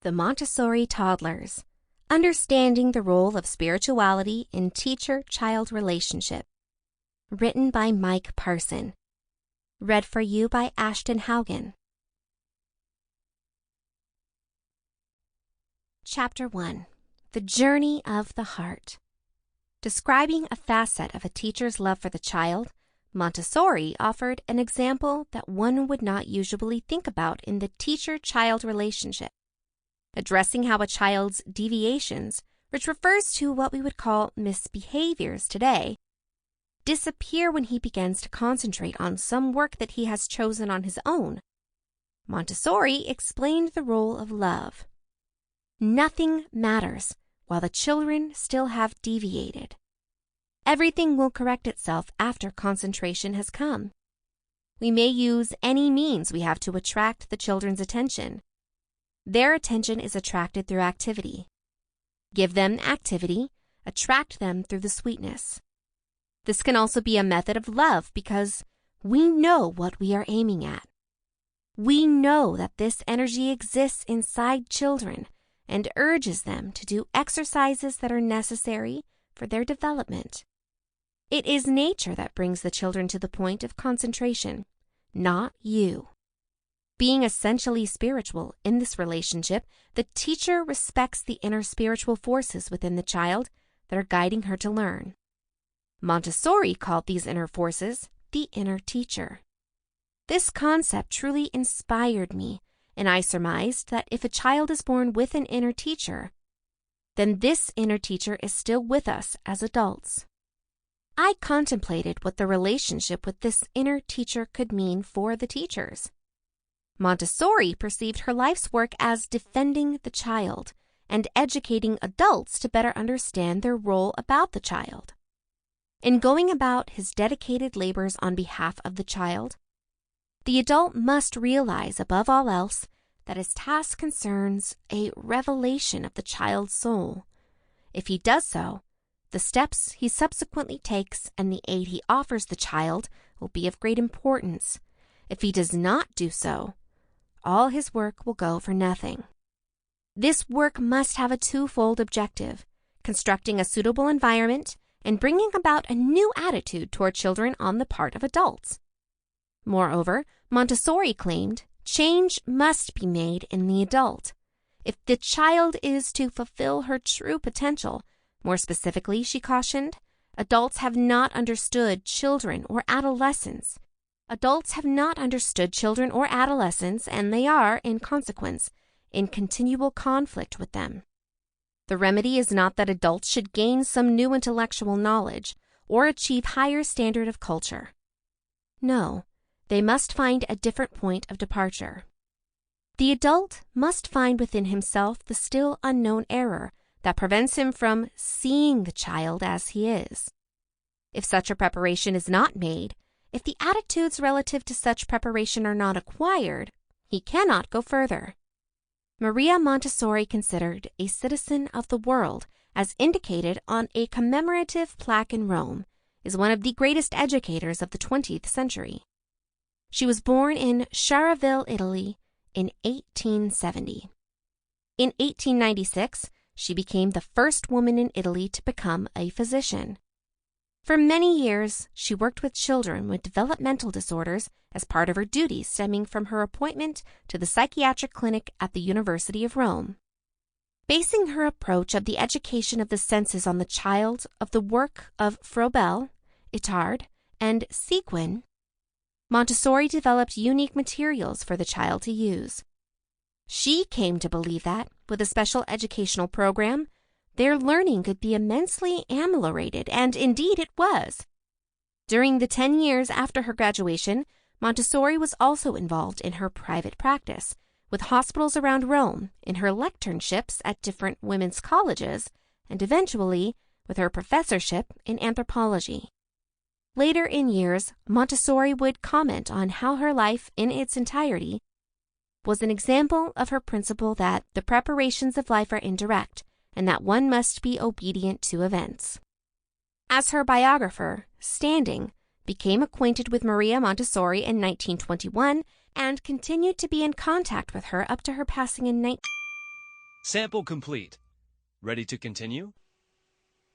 The Montessori Toddlers, Understanding the Role of Spirituality in Teacher-Child Relationship. Written by Mike Parson. Read for you by Ashton Haugen. Chapter 1. The Journey of the Heart. Describing a facet of a teacher's love for the child, Montessori offered an example that one would not usually think about in the teacher-child relationship, addressing how a child's deviations, which refers to what we would call misbehaviors today, disappear when he begins to concentrate on some work that he has chosen on his own. Montessori explained the role of love. Nothing matters while the children still have deviated. Everything will correct itself after concentration has come. We may use any means we have to attract the children's attention. Their attention is attracted through activity. Give them activity, attract them through the sweetness. This can also be a method of love because we know what we are aiming at. We know that this energy exists inside children and urges them to do exercises that are necessary for their development. It is nature that brings the children to the point of concentration, not you. Being essentially spiritual in this relationship, the teacher respects the inner spiritual forces within the child that are guiding her to learn. Montessori called these inner forces the inner teacher. This concept truly inspired me, and I surmised that if a child is born with an inner teacher, then this inner teacher is still with us as adults. I contemplated what the relationship with this inner teacher could mean for the teachers. Montessori perceived her life's work as defending the child and educating adults to better understand their role about the child. In going about his dedicated labors on behalf of the child, the adult must realize above all else that his task concerns a revelation of the child's soul. If he does so, the steps he subsequently takes and the aid he offers the child will be of great importance. If he does not do so, all his work will go for nothing. This work must have a twofold objective: constructing a suitable environment and bringing about a new attitude toward children on the part of adults. Moreover, Montessori claimed change must be made in the adult. If the child is to fulfill her true potential, more specifically, she cautioned, adults have not understood children or adolescents. Adults have not understood children or adolescents, and they are, in consequence, in continual conflict with them. The remedy is not that adults should gain some new intellectual knowledge or achieve higher standard of culture. No, they must find a different point of departure. The adult must find within himself the still unknown error that prevents him from seeing the child as he is. If such a preparation is not made, if the attitudes relative to such preparation are not acquired, he cannot go further. Maria Montessori, considered a citizen of the world, as indicated on a commemorative plaque in Rome, is one of the greatest educators of the 20th century. She was born in Chiaravalle, Italy, in 1870. In 1896, she became the first woman in Italy to become a physician. For many years, she worked with children with developmental disorders as part of her duties stemming from her appointment to the Psychiatric Clinic at the University of Rome. Basing her approach of the education of the senses on the child of the work of Froebel, Itard, and Seguin, Montessori developed unique materials for the child to use. She came to believe that, with a special educational program, their learning could be immensely ameliorated, and indeed it was. During the 10 years after her graduation, Montessori was also involved in her private practice, with hospitals around Rome, in her lectureships at different women's colleges, and eventually with her professorship in Anthropology. Later in years, Montessori would comment on how her life in its entirety was an example of her principle that the preparations of life are indirect, and that one must be obedient to events. As her biographer, Standing became acquainted with Maria Montessori in 1921 and continued to be in contact with her up to her passing in Sample complete. Ready to continue?